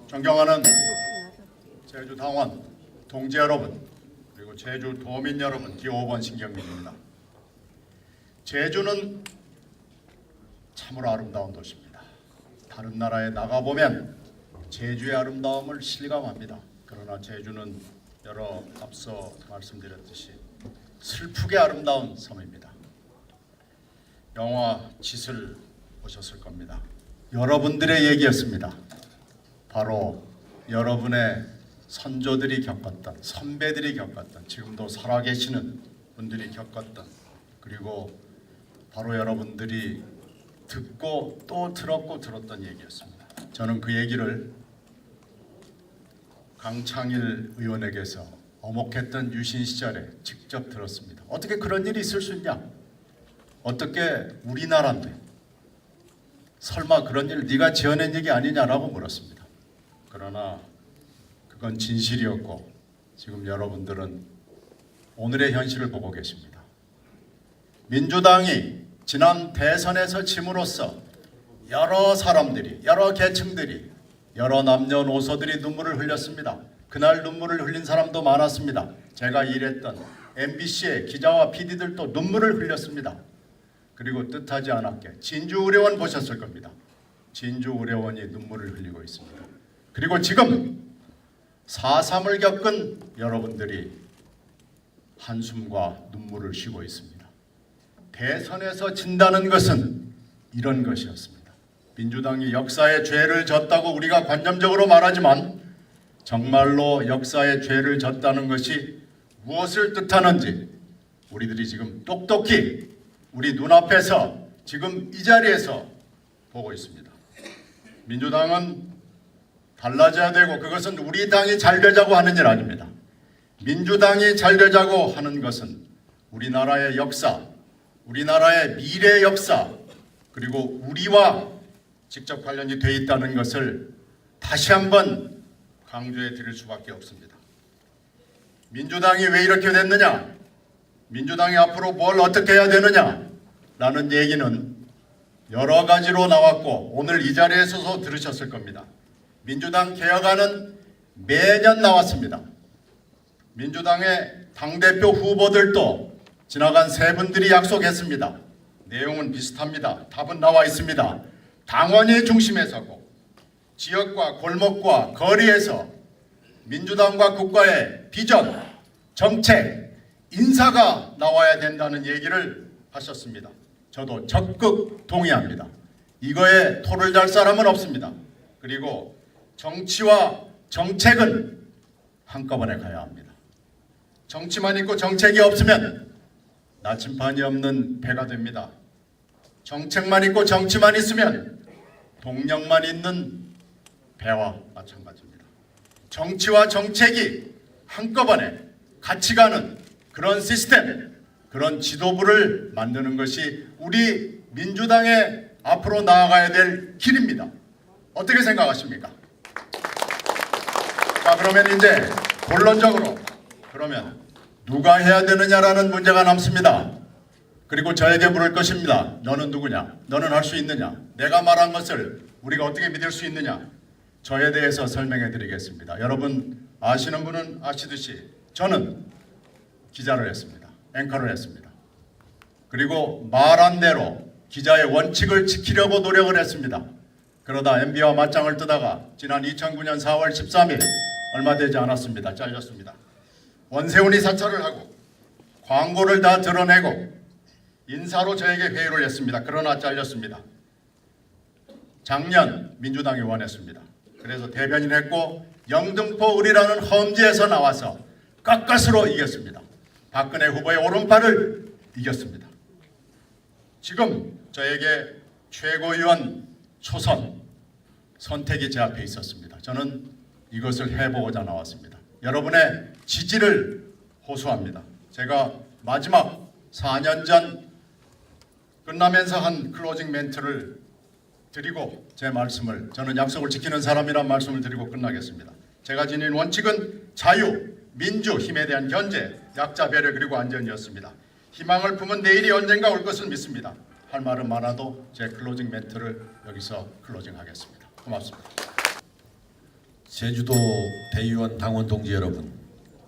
존경하는 제주 당원 동지 여러분, 그리고 제주 도민 여러분, 기호 5번 신경민입니다. 제주는 참으로 아름다운 도시입니다. 다른 나라에 나가보면 제주의 아름다움을 실감합니다. 그러나 제주는 여러 앞서 말씀드렸듯이 슬프게 아름다운 섬입니다. 영화 짓을 보셨을 겁니다. 여러분들의 얘기였습니다. 바로 여러분의 선조들이 겪었던, 선배들이 겪었던, 지금도 살아계시는 분들이 겪었던, 그리고 바로 여러분들이 듣고 또 들었고 들었던 얘기였습니다. 저는 그 얘기를 강창일 의원에게서 어목했던 유신 시절에 직접 들었습니다. 어떻게 그런 일이 있을 수 있냐? 어떻게 우리나라인데 설마 그런 일 네가 지어낸 얘기 아니냐라고 물었습니다. 그러나 그건 진실이었고 지금 여러분들은 오늘의 현실을 보고 계십니다. 민주당이 지난 대선에서 짐으로써 여러 사람들이, 여러 계층들이, 여러 남녀노소들이 눈물을 흘렸습니다. 그날 눈물을 흘린 사람도 많았습니다. 제가 일했던 MBC의 기자와 PD들도 눈물을 흘렸습니다. 그리고 뜻하지 않았게 진주의료원 보셨을 겁니다. 진주의료원이 눈물을 흘리고 있습니다. 그리고 지금 4.3을 겪은 여러분들이 한숨과 눈물을 쉬고 있습니다. 대선에서 진다는 것은 이런 것이었습니다. 민주당이 역사의 죄를 졌다고 우리가 관념적으로 말하지만 정말로 역사의 죄를 졌다는 것이 무엇을 뜻하는지 우리들이 지금 똑똑히 우리 눈앞에서 지금 이 자리에서 보고 있습니다. 민주당은 달라져야 되고 그것은 우리 당이 잘 되자고 하는 일 아닙니다. 민주당이 잘 되자고 하는 것은 우리나라의 역사, 우리나라의 미래 역사, 그리고 우리와 직접 관련이 돼 있다는 것을 다시 한번 강조해 드릴 수밖에 없습니다. 민주당이 왜 이렇게 됐느냐? 민주당이 앞으로 뭘 어떻게 해야 되느냐? 라는 얘기는 여러 가지로 나왔고 오늘 이 자리에서도 들으셨을 겁니다. 민주당 개혁안은 매년 나왔습니다. 민주당의 당대표 후보들도 지나간 세 분들이 약속했습니다. 내용은 비슷합니다. 답은 나와 있습니다. 당원이 중심에 서고 지역과 골목과 거리에서 민주당과 국가의 비전, 정책, 인사가 나와야 된다는 얘기를 하셨습니다. 저도 적극 동의합니다. 이거에 토를 달 사람은 없습니다. 그리고 정치와 정책은 한꺼번에 가야 합니다. 정치만 있고 정책이 없으면 나침반이 없는 배가 됩니다. 정책만 있고 정치만 있으면 동력만 있는 배와 마찬가지입니다. 정치와 정책이 한꺼번에 같이 가는 그런 시스템, 그런 지도부를 만드는 것이 우리 민주당의 앞으로 나아가야 될 길입니다. 어떻게 생각하십니까? 자, 그러면 이제 본론적으로 그러면 누가 해야 되느냐라는 문제가 남습니다. 그리고 저에게 물을 것입니다. 너는 누구냐? 너는 할 수 있느냐? 내가 말한 것을 우리가 어떻게 믿을 수 있느냐? 저에 대해서 설명해 드리겠습니다. 여러분 아시는 분은 아시듯이 저는 기자를 했습니다. 앵커를 했습니다. 그리고 말한 대로 기자의 원칙을 지키려고 노력을 했습니다. 그러다 MB와 맞짱을 뜨다가 지난 2009년 4월 13일 얼마 되지 않았습니다. 잘렸습니다. 원세훈이 사찰을 하고 광고를 다 드러내고 인사로 저에게 회유를 했습니다. 그러나 잘렸습니다. 작년 민주당이 원했습니다. 그래서 대변인했고 영등포을이라는 험지에서 나와서 깎아스로 이겼습니다. 박근혜 후보의 오른팔을 이겼습니다. 지금 저에게 최고위원 초선 선택이 제 앞에 있었습니다. 저는 이것을 해보고자 나왔습니다. 여러분의 지지를 호소합니다. 제가 마지막 4년 전 끝나면서 한 클로징 멘트를 드리고 제 말씀을, 저는 약속을 지키는 사람이란 말씀을 드리고 끝나겠습니다. 제가 지닌 원칙은 자유, 민주, 힘에 대한 견제, 약자 배려 그리고 안전이었습니다. 희망을 품은 내일이 언젠가 올 것을 믿습니다. 할 말은 많아도 제 클로징 멘트를 여기서 클로징하겠습니다. 고맙습니다. 제주도 대의원 당원 동지 여러분,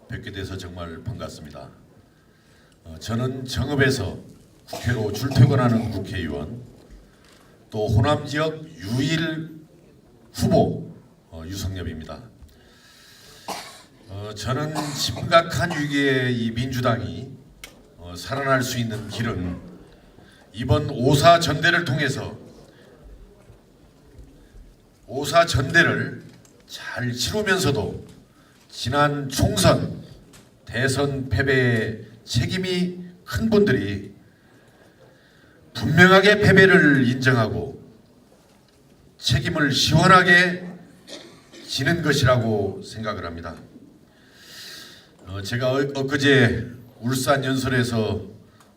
뵙게 돼서 정말 반갑습니다. 저는 정읍에서 국회로 출퇴근하는 국회의원, 또 호남 지역 유일 후보 유성엽입니다. 저는 심각한 위기에 이 민주당이 살아날 수 있는 길은 이번 5.4 전대를 통해서 5.4 전대를 잘 치르면서도 지난 총선, 대선 패배에 책임이 큰 분들이 분명하게 패배를 인정하고 책임을 시원하게 지는 것이라고 생각을 합니다. 제가 엊그제 울산 연설에서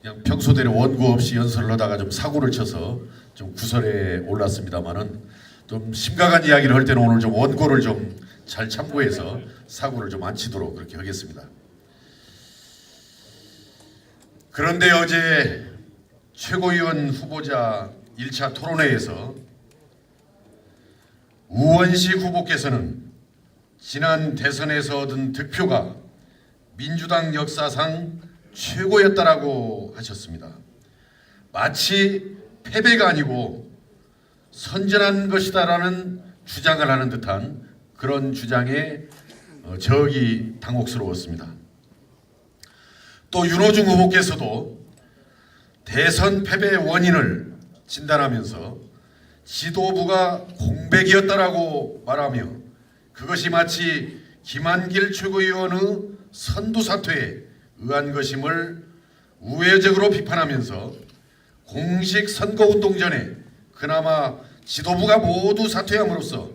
그냥 평소대로 원고 없이 연설을 하다가 좀 사고를 쳐서 좀 구설에 올랐습니다만은 좀 심각한 이야기를 할 때는 오늘 좀 원고를 좀 잘 참고해서 사고를 좀 안 치도록 그렇게 하겠습니다. 그런데 어제 최고위원 후보자 1차 토론회에서 우원식 후보께서는 지난 대선에서 얻은 득표가 민주당 역사상 최고였다라고 하셨습니다. 마치 패배가 아니고 선전한 것이다라는 주장을 하는 듯한 그런 주장에 저기 당혹스러웠습니다. 또 윤호중 후보께서도 대선 패배의 원인을 진단하면서 지도부가 공백이었다라고 말하며 그것이 마치 김한길 최고위원의 선두 사퇴에 의한 것임을 우회적으로 비판하면서 공식 선거운동 전에 그나마 지도부가 모두 사퇴함으로써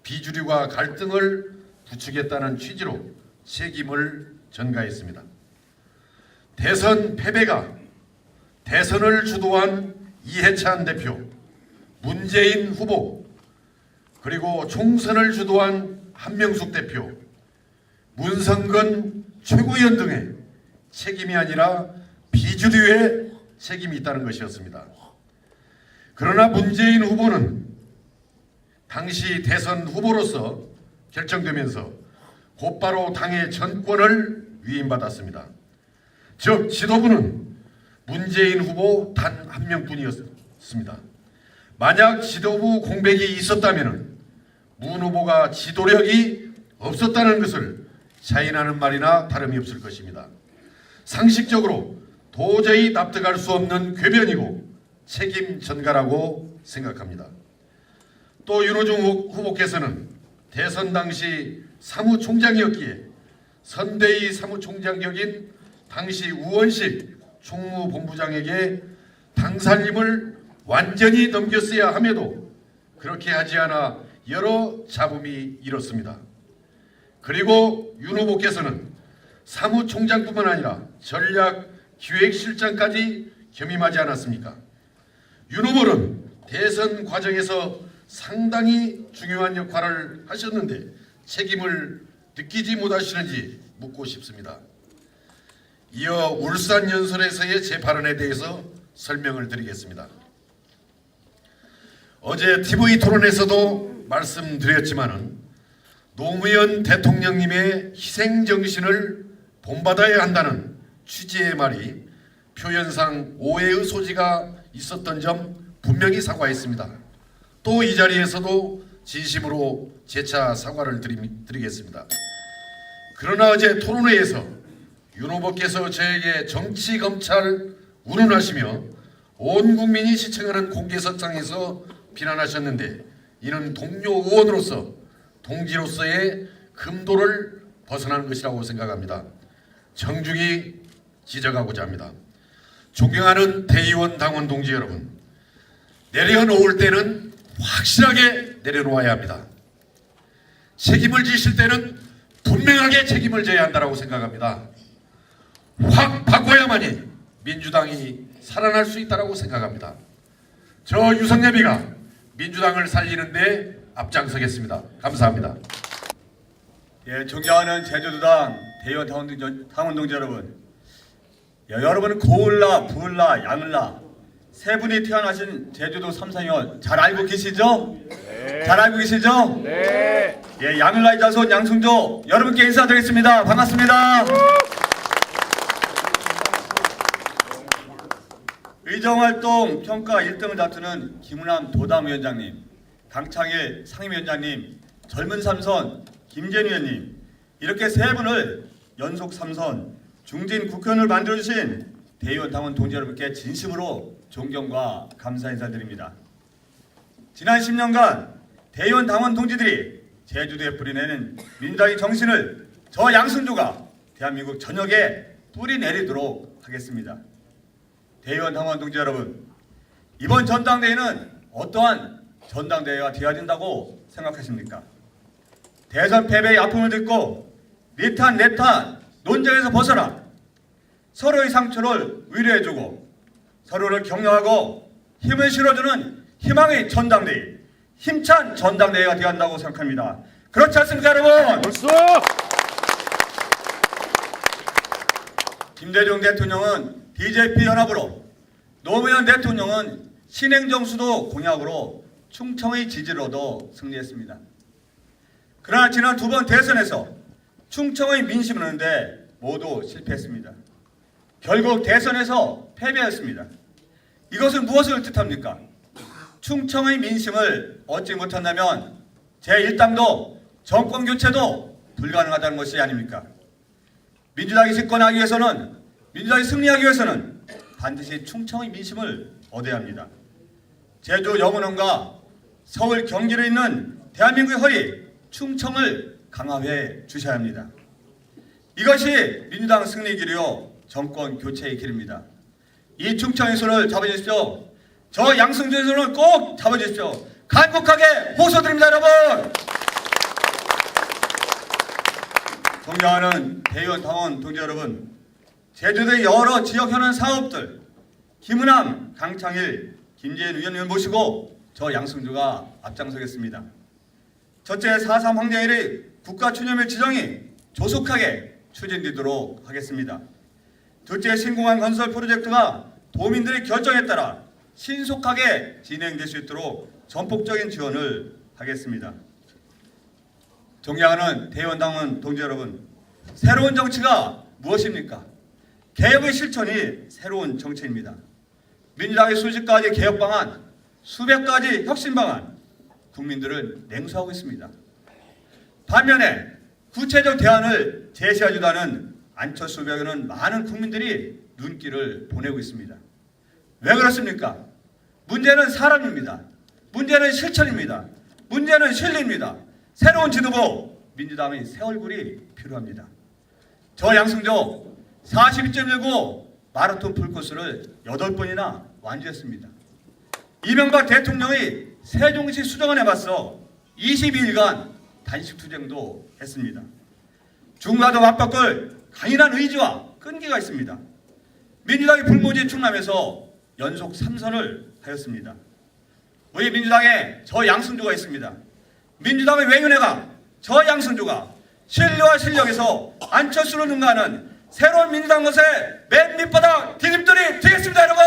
비주류와 갈등을 부추겼다는 취지로 책임을 전가했습니다. 대선 패배가 대선을 주도한 이해찬 대표, 문재인 후보, 그리고 총선을 주도한 한명숙 대표, 문성근 최고위원 등의 책임이 아니라 비주류의 책임이 있다는 것이었습니다. 그러나 문재인 후보는 당시 대선 후보로서 결정되면서 곧바로 당의 전권을 위임받았습니다. 즉 지도부는 문재인 후보 단 한 명뿐이었습니다. 만약 지도부 공백이 있었다면 문 후보가 지도력이 없었다는 것을 자인하는 말이나 다름이 없을 것입니다. 상식적으로 도저히 납득할 수 없는 궤변이고 책임 전가라고 생각합니다. 또 윤호중 후보께서는 대선 당시 사무총장이었기에 선대위 사무총장 격인 당시 우원식 총무본부장에게 당살림을 완전히 넘겼어야 함에도 그렇게 하지 않아 여러 잡음이 일었습니다. 그리고 윤 후보께서는 사무총장뿐만 아니라 전략기획실장까지 겸임하지 않았습니까? 윤 후보는 대선 과정에서 상당히 중요한 역할을 하셨는데 책임을 느끼지 못하시는지 묻고 싶습니다. 이어 울산 연설에서의 제 발언에 대해서 설명을 드리겠습니다. 어제 TV 토론에서도 말씀드렸지만은 노무현 대통령님의 희생정신을 본받아야 한다는 취지의 말이 표현상 오해의 소지가 있었던 점 분명히 사과했습니다. 또 이 자리에서도 진심으로 재차 사과를 드리겠습니다. 그러나 어제 토론회에서 윤 후보께서 저에게 정치 검찰 운운하시며 온 국민이 시청하는 공개석상에서 비난하셨는데 이는 동료 의원으로서 동지로서의 금도를 벗어나는 것이라고 생각합니다. 정중히 지적하고자 합니다. 존경하는 대의원 당원 동지 여러분, 내려놓을 때는 확실하게 내려놓아야 합니다. 책임을 지실 때는 분명하게 책임을 져야 한다고 생각합니다. 확 바꿔야만이 민주당이 살아날 수 있다고 생각합니다. 저 유성엽이가 민주당을 살리는데 앞장서겠습니다. 감사합니다. 예, 존경하는 제주도당 대의원 당원 동지 여러분, 여러분은 고을라, 부을라, 양을라 세 분이 태어나신 제주도 삼성여 잘 알고 계시죠? 네. 잘 알고 계시죠? 네. 예, 양일라의 자손 양승조 여러분께 인사드리겠습니다. 반갑습니다. 의정활동 평가 1등을 다투는 김은함 도담위원장님, 강창일 상임위원장님, 젊은 삼선 김재현 위원님, 이렇게 세 분을 연속 3선 중진 국회의원을 만들어주신 대의원 당원 동지 여러분께 진심으로 존경과 감사 인사드립니다. 지난 10년간 대의원 당원 동지들이 제주도에 뿌리내는 민주당의 정신을 저 양승조가 대한민국 전역에 뿌리내리도록 하겠습니다. 대의원 당원 동지 여러분, 이번 전당대회는 어떠한 전당대회가 되어야 된다고 생각하십니까? 대선 패배의 아픔을 듣고 니탄 내탄 논쟁에서 벗어나 서로의 상처를 위로해주고 서로를 격려하고 힘을 실어주는 희망의 전당대회, 힘찬 전당대회가 되어야 한다고 생각합니다. 그렇지 않습니까, 여러분? 벌써 김대중 대통령은 DJP 연합으로, 노무현 대통령은 신행정수도 공약으로 충청의 지지를 얻어 승리했습니다. 그러나 지난 두 번 대선에서 충청의 민심을 얻는데 모두 실패했습니다. 결국 대선에서 패배했습니다. 이것은 무엇을 뜻합니까? 충청의 민심을 얻지 못한다면 제1당도 정권 교체도 불가능하다는 것이 아닙니까? 민주당이 집권하기 위해서는, 민주당이 승리하기 위해서는 반드시 충청의 민심을 얻어야 합니다. 제주 영원원과 서울 경기를 잇는 대한민국의 허리 충청을 강화해 주셔야 합니다. 이것이 민주당 승리 길이요 정권 교체의 길입니다. 이 충청의 손을 잡아주십시오. 저 양승조의 손을 꼭 잡아주십시오. 간곡하게 호소드립니다, 여러분. 존경하는 대의원 당원 동지 여러분, 제주도의 여러 지역 현안 사업들 김은함, 강창일, 김재현 위원님을 모시고 저 양승조가 앞장서겠습니다. 첫째, 4.3 황제일의 국가 추념일 지정이 조속하게 추진되도록 하겠습니다. 둘째, 신공항 건설 프로젝트가 도민들의 결정에 따라 신속하게 진행될 수 있도록 전폭적인 지원을 하겠습니다. 존경하는 대의원 당원 동지 여러분, 새로운 정치가 무엇입니까? 개혁의 실천이 새로운 정치입니다. 민주당의 수십 가지 개혁 방안, 수백 가지 혁신 방안, 국민들을 냉소하고 있습니다. 반면에 구체적 대안을 제시하지도 않은 안철수 후보에게는 많은 국민들이 눈길을 보내고 있습니다. 왜 그렇습니까? 문제는 사람입니다. 문제는 실천입니다. 문제는 실리입니다. 새로운 지도부, 민주당의 새 얼굴이 필요합니다. 저 양승조 42.19 마라톤 풀코스를 8번이나 완주했습니다. 이명박 대통령의 세종시 수정안에 맞서 22일간 단식투쟁도 했습니다. 중과도 맞바꿀 강인한 의지와 끈기가 있습니다. 민주당이 불모지 충남에서 연속 3선을 하였습니다. 우리 민주당에 저 양승조가 있습니다. 민주당의 외윤회가 저 양승조가 실리와 실력에서 안철수를 능가하는 새로운 민주당 것에 맨 밑바닥 디딤돌이 되겠습니다, 여러분.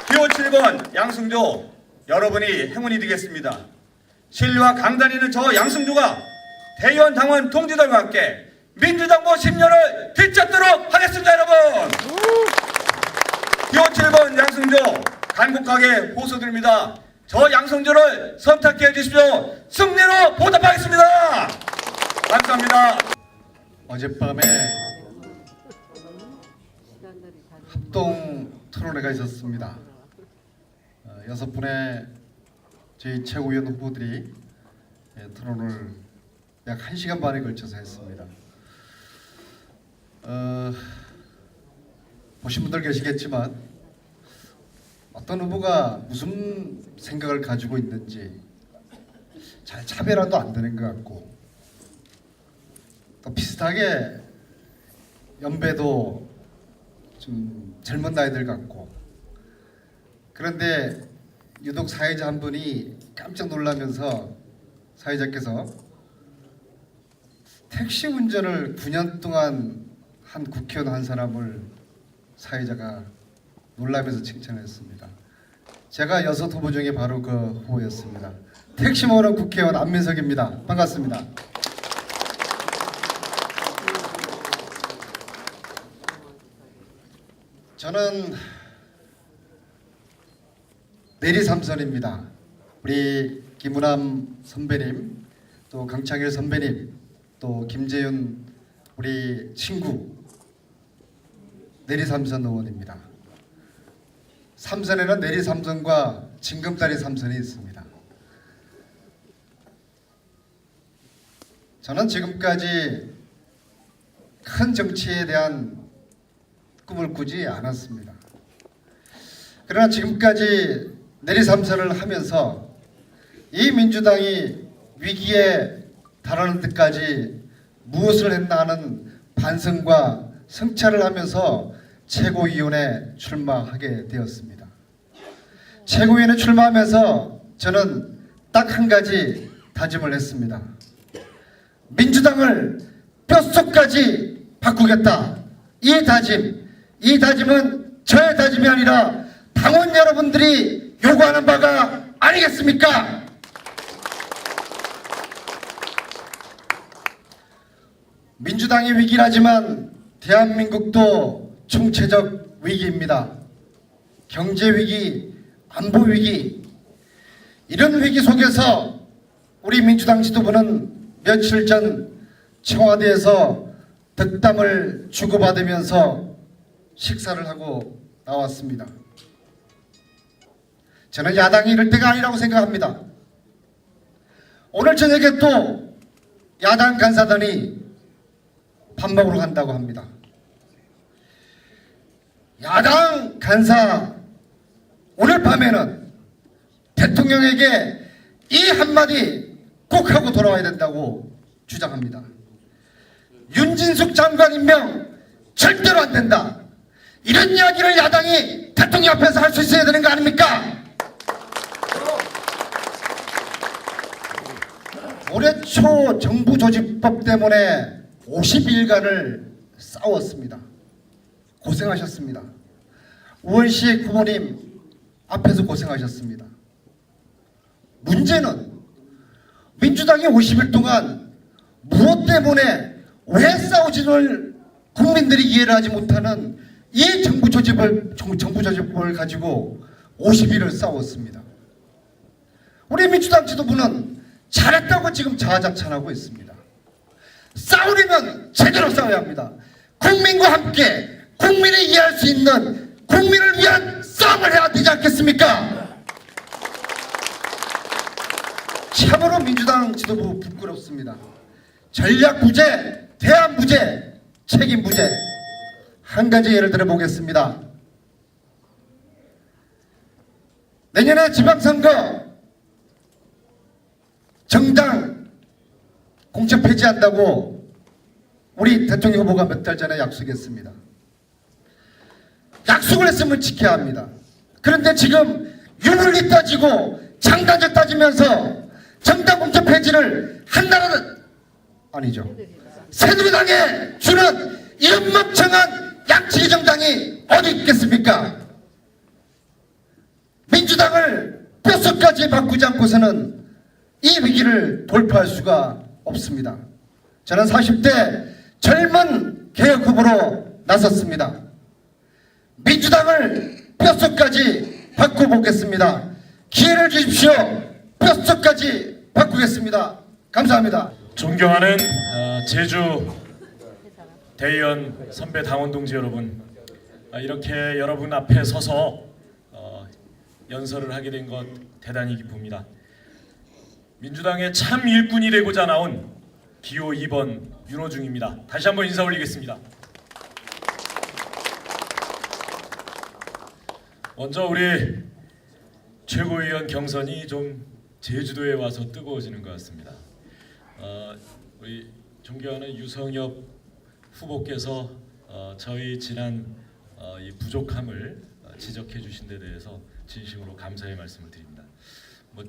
기호 7번 양승조, 여러분이 행운이 되겠습니다. 실리와 강단이 있는 저 양승조가 대의원 당원 동지들과 함께 민주당보 10년을 되찾도록 하겠습니다, 여러분. 기호 7번 양승조 간곡하게 호소드립니다. 저 양승조를 선택해 주십시오. 승리로 보답하겠습니다. 감사합니다. 어젯밤에 합동 토론회가 있었습니다. 6분의 저희 최고위원 후보들이 토론을 약 1시간 반에 걸쳐서 했습니다. 보신 분들 계시겠지만 어떤 후보가 무슨 생각을 가지고 있는지 잘 차별화도 안 되는 것 같고, 또 비슷하게 연배도 좀 젊은 나이들 같고, 그런데 유독 사회자 한 분이 깜짝 놀라면서 사회자께서 택시 운전을 9년 동안 한 국회의원 한 사람을 사회자가 놀라면서 칭찬했습니다. 제가 6 후보 중에 바로 그 후보였습니다. 택시 모는 국회의원 안민석입니다. 반갑습니다. 저는 내리삼선입니다. 우리 김우남 선배님, 또 강창일 선배님, 또 김재윤 우리 친구 내리삼선 의원입니다. 삼선에는 내리삼선과 징검다리 삼선이 있습니다. 저는 지금까지 큰 정치에 대한 꿈을 꾸지 않았습니다. 그러나 지금까지 내리삼선을 하면서 이 민주당이 위기에 달하는 데까지 무엇을 했나 하는 반성과 성찰을 하면서 최고위원회에 출마하게 되었습니다. 최고위원회에 출마하면서 저는 딱 한 가지 다짐을 했습니다. 민주당을 뼛속까지 바꾸겠다. 이 다짐은 저의 다짐이 아니라 당원 여러분들이 요구하는 바가 아니겠습니까? 민주당이 위기라지만 대한민국도 총체적 위기입니다. 경제 위기, 안보 위기, 이런 위기 속에서 우리 민주당 지도부는 며칠 전 청와대에서 덕담을 주고받으면서 식사를 하고 나왔습니다. 저는 야당이 이럴 때가 아니라고 생각합니다. 오늘 저녁에 또 야당 간사단이 밥 먹으러 간다고 합니다. 야당 간사 오늘 밤에는 대통령에게 이 한마디 꼭 하고 돌아와야 된다고 주장합니다. 윤진숙 장관 임명 절대로 안 된다. 이런 이야기를 야당이 대통령 앞에서 할 수 있어야 되는 거 아닙니까? 올해 초 정부조직법 때문에 50일간을 싸웠습니다. 고생하셨습니다. 우원식 후보님 앞에서 고생하셨습니다. 문제는 민주당이 50일 동안 무엇 때문에 왜 싸우지를 국민들이 이해를 하지 못하는 이 정부조직법을 가지고 50일을 싸웠습니다. 우리 민주당 지도부는 잘했다고 지금 자화자찬하고 있습니다. 싸우려면 제대로 싸워야 합니다. 국민과 함께 국민이 이해할 수 있는 국민을 위한 싸움을 해야 되지 않겠습니까? 참으로 민주당 지도부 부끄럽습니다. 전략 부재, 대안 부재, 책임 부재. 한 가지 예를 들어 보겠습니다. 내년에 지방선거 정당 공천 폐지한다고 우리 대통령 후보가 몇 달 전에 약속했습니다. 약속을 했으면 지켜야 합니다. 그런데 지금 윤리 따지고 장단적 따지면서 정당 공천 폐지를 한다는 아니죠. 새누리당에 주는 이런 멍청한 양치기 정당이 어디 있겠습니까? 민주당을 뼛속까지 바꾸지 않고서는 이 위기를 돌파할 수가 없습니다. 저는 40대 젊은 개혁 후보로 나섰습니다. 민주당을 뼛속까지 바꿔보겠습니다. 기회를 주십시오. 뼛속까지 바꾸겠습니다. 감사합니다. 존경하는 제주 대의원 선배 당원 동지 여러분, 이렇게 여러분 앞에 서서 연설을 하게 된 것 대단히 기쁩니다. 민주당의 참 일꾼이 되고자 나온 기호 2번 윤호중입니다. 다시 한번 인사 올리겠습니다. 먼저 우리 최고위원 경선이 좀 제주도에 와서 뜨거워지는 것 같습니다. 우리 존경하는 유성엽 후보께서 저희 지난 이 부족함을 지적해 주신 데 대해서 진심으로 감사의 말씀을 드립니다.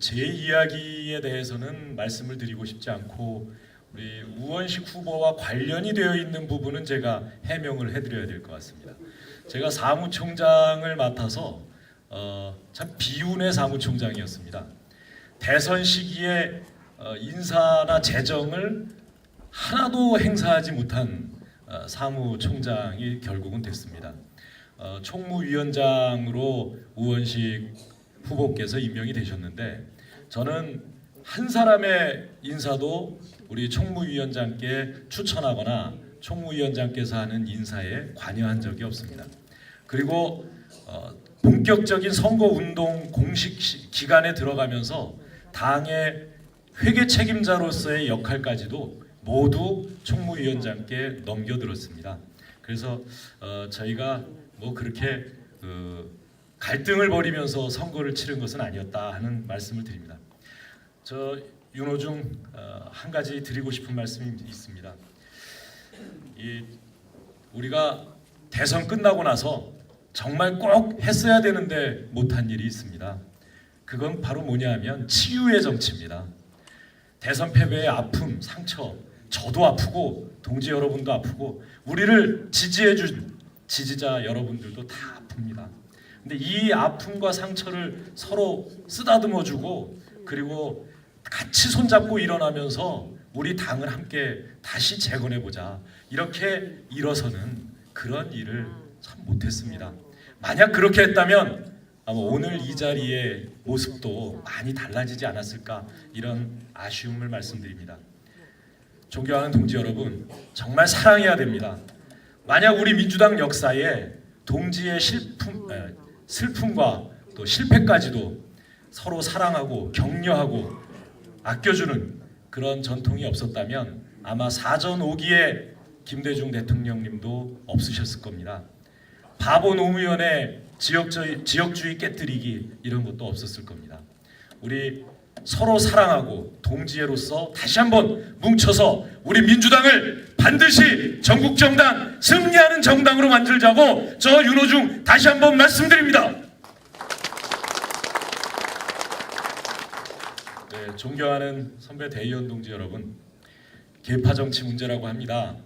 제 이야기에 대해서는 말씀을 드리고 싶지 않고 우리 우원식 후보와 관련이 되어 있는 부분은 제가 해명을 해드려야 될 것 같습니다. 제가 사무총장을 맡아서 참 비운의 사무총장이었습니다. 대선 시기에 인사나 재정을 하나도 행사하지 못한 사무총장이 결국은 됐습니다. 총무위원장으로 우원식 후보께서 임명이 되셨는데 저는 한 사람의 인사도 우리 총무위원장께 추천하거나 총무위원장께서 하는 인사에 관여한 적이 없습니다. 그리고 본격적인 선거운동 공식 기간에 들어가면서 당의 회계 책임자로서의 역할까지도 모두 총무위원장께 넘겨들었습니다. 그래서 저희가 뭐 그렇게 갈등을 벌이면서 선거를 치른 것은 아니었다 하는 말씀을 드립니다. 저 윤호중 한 가지 드리고 싶은 말씀이 있습니다. 우리가 대선 끝나고 나서 정말 꼭 했어야 되는데 못한 일이 있습니다. 그건 바로 뭐냐면 치유의 정치입니다. 대선 패배의 아픔, 상처, 저도 아프고 동지 여러분도 아프고 우리를 지지해준 지지자 여러분들도 다 아픕니다. 근데 이 아픔과 상처를 서로 쓰다듬어주고 그리고 같이 손잡고 일어나면서 우리 당을 함께 다시 재건해보자 이렇게 일어서는 그런 일을 참 못했습니다. 만약 그렇게 했다면 아마 오늘 이 자리의 모습도 많이 달라지지 않았을까 이런 아쉬움을 말씀드립니다. 존경하는 동지 여러분, 정말 사랑해야 됩니다. 만약 우리 민주당 역사에 동지의 슬픔과 또 실패까지도 서로 사랑하고 격려하고 아껴주는 그런 전통이 없었다면 아마 사전 5기의 김대중 대통령님도 없으셨을 겁니다. 바보 노무현의 지역주의 깨뜨리기 이런 것도 없었을 겁니다. 우리 서로 사랑하고 동지애로서 다시 한번 뭉쳐서 우리 민주당을 반드시 전국정당 승리하는 정당으로 만들자고 저 윤호중 다시 한번 말씀드립니다. 네, 존경하는 선배 대의원 동지 여러분, 계파 정치 문제라고 합니다.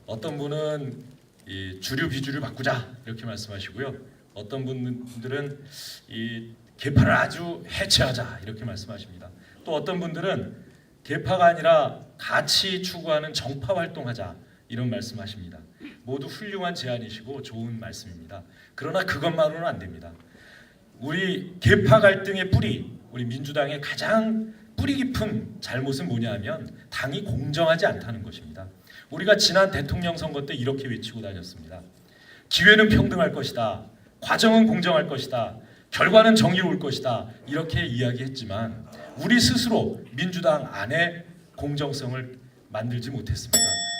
어떤 분은 이 주류 비주류 바꾸자 이렇게 말씀하시고요. 어떤 분들은 이 계파를 아주 해체하자 이렇게 말씀하십니다. 또 어떤 분들은 계파가 아니라 같이 추구하는 정파 활동하자 이런 말씀하십니다. 모두 훌륭한 제안이시고 좋은 말씀입니다. 그러나 그것만으로는 안 됩니다. 우리 계파 갈등의 뿌리, 우리 민주당의 가장 뿌리 깊은 잘못은 뭐냐 하면 당이 공정하지 않다는 것입니다. 우리가 지난 대통령 선거 때 이렇게 외치고 다녔습니다. 기회는 평등할 것이다. 과정은 공정할 것이다. 결과는 정의로울 것이다. 이렇게 이야기했지만 우리 스스로 민주당 안에 공정성을 만들지 못했습니다.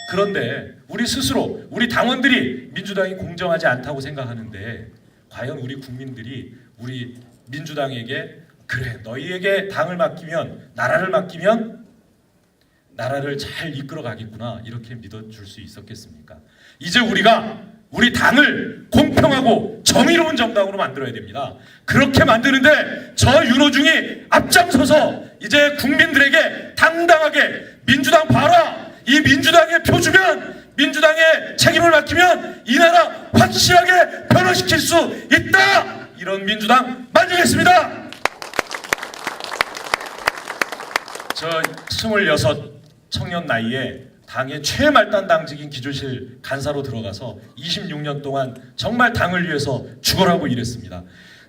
그런데 우리 스스로 우리 당원들이 민주당이 공정하지 않다고 생각하는데 과연 우리 국민들이 우리 민주당에게 그래 너희에게 당을 맡기면 나라를 맡기면 나라를 잘 이끌어 가겠구나 이렇게 믿어줄 수 있었겠습니까? 이제 우리가 우리 당을 공평하고 정의로운 정당으로 만들어야 됩니다. 그렇게 만드는데 저 윤호중이 앞장서서 이제 국민들에게 당당하게 민주당 봐라! 이 민주당에 표 주면 민주당에 책임을 맡기면 이 나라 확실하게 변화시킬 수 있다! 이런 민주당 만들겠습니다! 저 26 청년 나이에 당의 최말단 당직인 기조실 간사로 들어가서 26년 동안 정말 당을 위해서 죽어라고 일했습니다.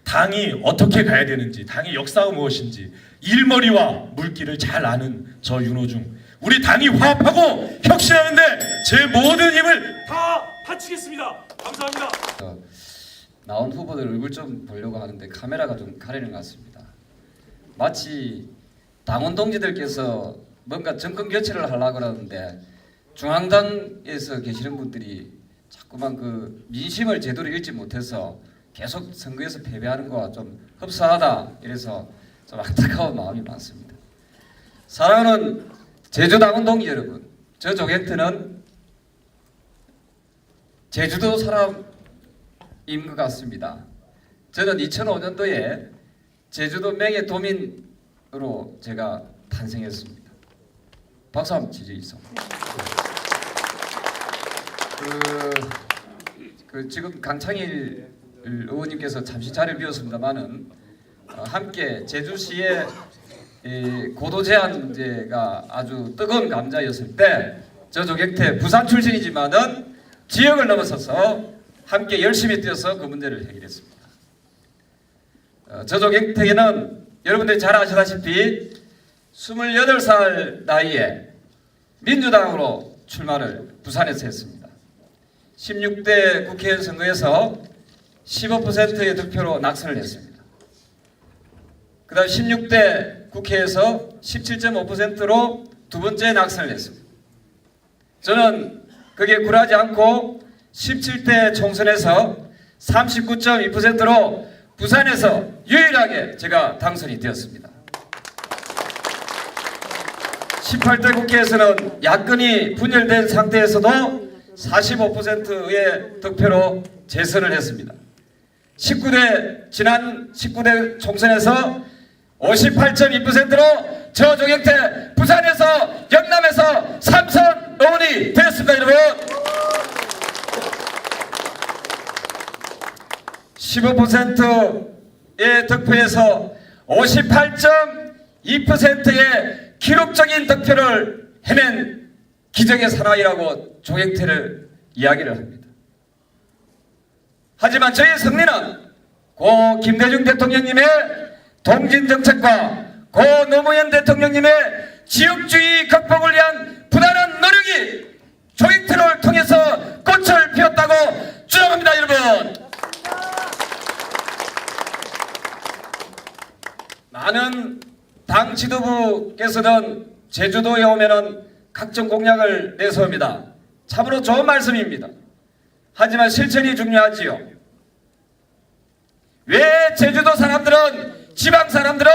당이 어떻게 가야 되는지, 당의 역사가 무엇인지 일머리와 물길을 잘 아는 저 윤호중, 우리 당이 화합하고 혁신하는데 제 모든 힘을 다 바치겠습니다. 감사합니다. 나온 후보들 얼굴 좀 보려고 하는데 카메라가 좀 가리는 것 같습니다. 마치 당원 동지들께서 뭔가 정권 교체를 하려고 그러는데 중앙당에서 계시는 분들이 자꾸만 그 민심을 제대로 읽지 못해서 계속 선거에서 패배하는 거와 좀 흡사하다 이래서 좀 안타까운 마음이 많습니다. 사랑하는 제주 당원 동지 여러분, 저 조경태는 제주도 사람인 것 같습니다. 저는 2005년도에 제주도 명예도민으로 제가 탄생했습니다. 박수 한번 치주이소. 지금 강창일 의원님께서 잠시 자리를 비웠습니다만은 함께 제주시의 고도 제한제가 아주 뜨거운 감자였을 때 저조경태 부산 출신이지만은 지역을 넘어서서 함께 열심히 뛰어서 그 문제를 해결했습니다. 저조경태는 여러분들이 잘 아시다시피 28살 나이에 민주당으로 출마를 부산에서 했습니다. 16대 국회의원 선거에서 15%의 득표로 낙선을 했습니다. 그 다음 16대 국회에서 17.5%로 두 번째 낙선을 했습니다. 저는 그게 굴하지 않고 17대 총선에서 39.2%로 부산에서 유일하게 제가 당선이 되었습니다. 18대 국회에서는 야권이 분열된 상태에서도 45%의 득표로 재선을 했습니다. 지난 19대 총선에서 58.2%로 저조경태 부산에서 영남에서 3선 의원이 되었습니다. 여러분 15%의 득표에서 58.2%의 기록적인 득표를 해낸 기적의 사나이라고 조경태를 이야기를 합니다. 하지만 저희 승리는 고 김대중 대통령님의 동진정책과 고 노무현 대통령님의 지역주의 극복을 위한 부단한 노력이 조경태를 통해서 꽃을 피웠다고 주장합니다. 여러분 많은 당 지도부께서는 제주도에 오면은 각종 공약을 내세웁니다. 참으로 좋은 말씀입니다. 하지만 실천이 중요하지요. 왜 제주도 사람들은 지방 사람들은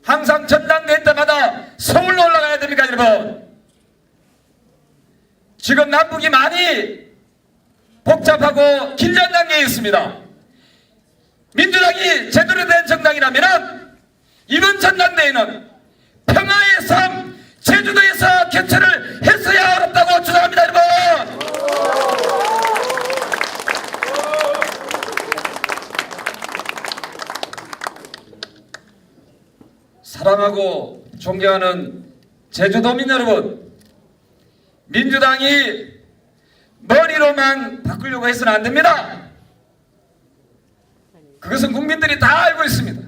항상 전당대회 때마다 서울로 올라가야 됩니까, 여러분? 지금 남북이 많이 복잡하고 긴장 단계에 있습니다. 민주당이 제대로 된 정당이라면 이번 전당대회는 평화의 삶 제주도에서 개최를 했어야 어렵다고 주장합니다. 여러분 사랑하고 존경하는 제주도민 여러분, 민주당이 머리로만 바꾸려고 해서는 안 됩니다. 그것은 국민들이 다 알고 있습니다.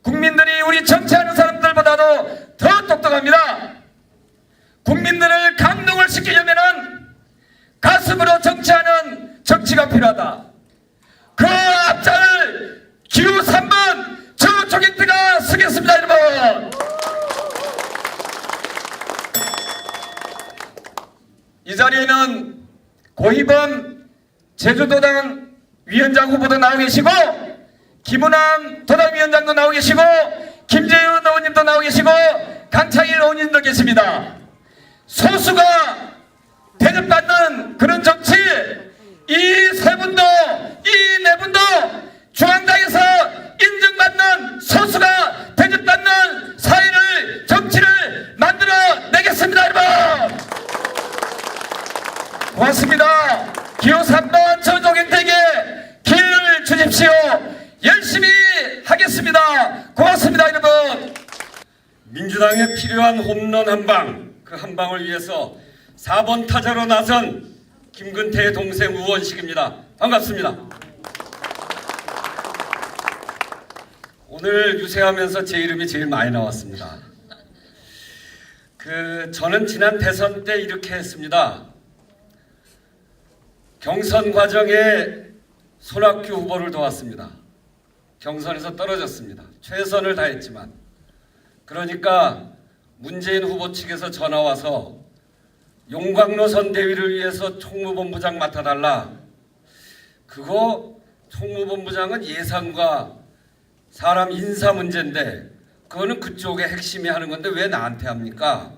국민들이 우리 정치하는 사람들보다도 더 똑똑합니다. 국민들을 감동을 시키려면 가슴으로 정치하는 정치가 필요하다. 그 앞장을 기호 3번 저 조경태가 서겠습니다. 여러분 이 자리에는 고희범 제주도당 위원장 후보도 나오 계시고 김은남 도당위원장도 나오 계시고 김재현 의원님도 나오 계시고 강창일 의원님도 계십니다. 소수가 대접받는 그런 정치, 이 세 분도 이 네 분도 중앙당에서 인정받는 소수가 대접받는 사회를 정치를 만들어 내겠습니다. 여러분 고맙습니다. 기호 3번 저조경태에게 기회를 주십시오. 열심히 하겠습니다. 고맙습니다. 여러분 민주당에 필요한 홈런 한 방, 그 한 방을 위해서 4번 타자로 나선 김근태의 동생 우원식입니다. 반갑습니다. 오늘 유세하면서 제 이름이 제일 많이 나왔습니다. 저는 지난 대선 때 이렇게 했습니다. 경선 과정에 손학규 후보를 도왔습니다. 경선에서 떨어졌습니다. 최선을 다했지만. 그러니까 문재인 후보 측에서 전화 와서 용광로 선대위를 위해서 총무본부장 맡아달라. 그거 총무본부장은 예산과 사람 인사 문제인데 그거는 그쪽의 핵심이 하는 건데 왜 나한테 합니까?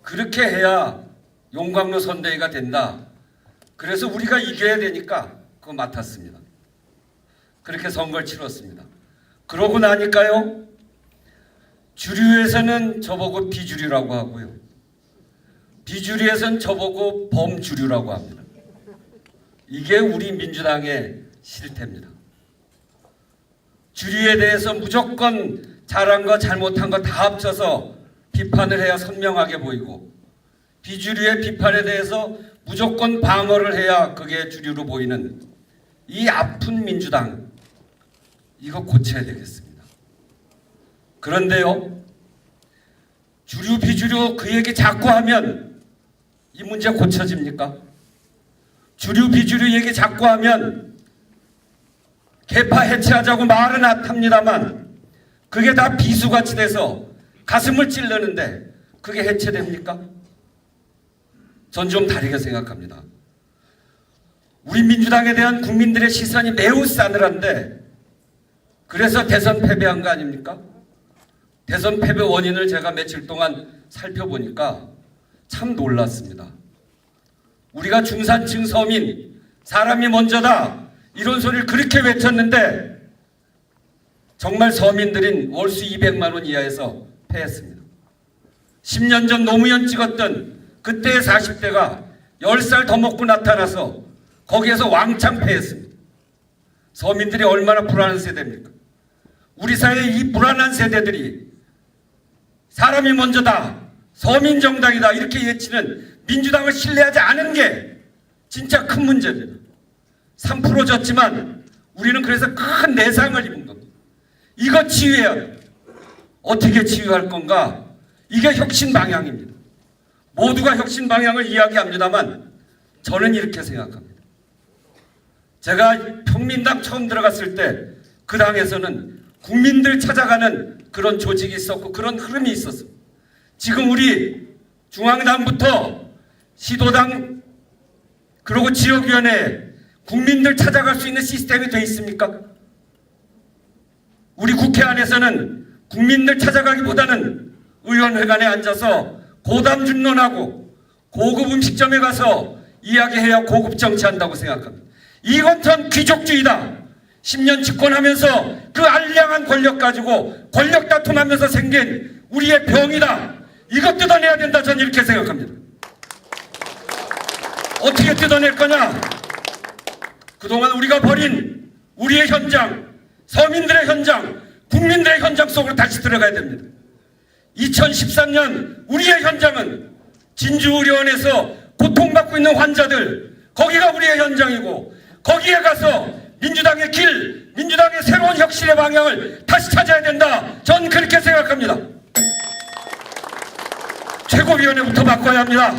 그렇게 해야 용광로 선대위가 된다. 그래서 우리가 이겨야 되니까 그거 맡았습니다. 그렇게 선거를 치렀습니다. 그러고 나니까요, 주류에서는 저보고 비주류라고 하고요, 비주류에서는 저보고 범주류라고 합니다. 이게 우리 민주당의 실태입니다. 주류에 대해서 무조건 잘한 거 잘못한 거 다 합쳐서 비판을 해야 선명하게 보이고 비주류의 비판에 대해서 무조건 방어를 해야 그게 주류로 보이는 이 아픈 민주당, 이거 고쳐야 되겠습니다. 그런데요, 주류 비주류 그 얘기 자꾸 하면 이 문제 고쳐집니까? 주류 비주류 얘기 자꾸 하면 개파 해체하자고 말은 합니다만 그게 다 비수같이 돼서 가슴을 찔르는데 그게 해체됩니까? 전 좀 다르게 생각합니다. 우리 민주당에 대한 국민들의 시선이 매우 싸늘한데 그래서 대선 패배한 거 아닙니까? 대선 패배 원인을 제가 며칠 동안 살펴보니까 참 놀랐습니다. 우리가 중산층 서민, 사람이 먼저다 이런 소리를 그렇게 외쳤는데 정말 서민들인 월수 200만 원 이하에서 패했습니다. 10년 전 노무현 찍었던 그때의 40대가 10살 더 먹고 나타나서 거기에서 왕창 패했습니다. 서민들이 얼마나 불안한 세대입니까? 우리 사회의 이 불안한 세대들이 사람이 먼저다, 서민정당이다 이렇게 외치는 민주당을 신뢰하지 않은 게 진짜 큰 문제입니다. 3% 졌지만 우리는 그래서 큰 내상을 입은 겁니다. 이거 치유해야 돼요. 어떻게 치유할 건가? 이게 혁신 방향입니다. 모두가 혁신 방향을 이야기합니다만 저는 이렇게 생각합니다. 제가 평민당 처음 들어갔을 때 그 당에서는 국민들 찾아가는 그런 조직이 있었고 그런 흐름이 있었어요. 지금 우리 중앙당부터 시도당 그리고 지역위원회 국민들 찾아갈 수 있는 시스템이 돼 있습니까? 우리 국회 안에서는 국민들 찾아가기보다는 의원회관에 앉아서 고담준론하고 고급 음식점에 가서 이야기해야 고급 정치한다고 생각합니다. 이건 전 귀족주의다. 10년 집권하면서 그 알량한 권력 가지고 권력 다툼하면서 생긴 우리의 병이다. 이것 뜯어내야 된다. 저는 이렇게 생각합니다. 어떻게 뜯어낼 거냐? 그동안 우리가 버린 우리의 현장, 서민들의 현장, 국민들의 현장 속으로 다시 들어가야 됩니다. 2013년 우리의 현장은 진주의료원에서 고통받고 있는 환자들, 거기가 우리의 현장이고 거기에 가서 민주당의 길, 민주당의 새로운 혁신의 방향을 다시 찾아야 된다. 전 그렇게 생각합니다. 최고위원회부터 바꿔야 합니다.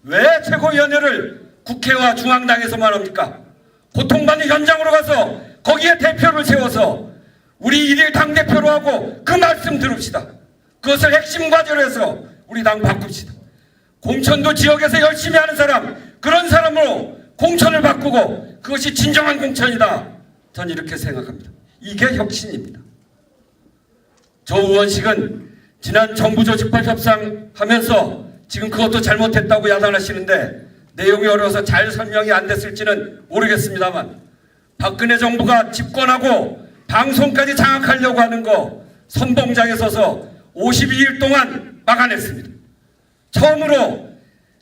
왜 최고위원회를 국회와 중앙당에서만 합니까? 고통받는 현장으로 가서 거기에 대표를 세워서 우리 일일 당대표로 하고 그 말씀 들읍시다. 그것을 핵심 과제로 해서 우리 당 바꿉시다. 공천도 지역에서 열심히 하는 사람, 그런 사람으로 공천을 바꾸고 그것이 진정한 공천이다. 전 이렇게 생각합니다. 이게 혁신입니다. 조 의원식은 지난 정부 조직법 협상 하면서 지금 그것도 잘못했다고 야단하시는데 내용이 어려워서 잘 설명이 안 됐을지는 모르겠습니다만 박근혜 정부가 집권하고 방송까지 장악하려고 하는 거 선봉장에 서서 52일 동안 막아냈습니다. 처음으로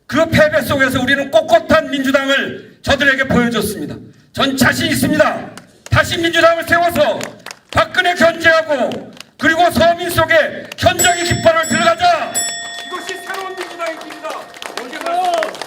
그 패배 속에서 우리는 꼿꼿한 민주당을 저들에게 보여줬습니다. 전 자신 있습니다. 다시 민주당을 세워서 박근혜 견제하고 그리고 서민 속에 현장의 깃발을 들어가자. 이것이 새로운 민주당의 길이다.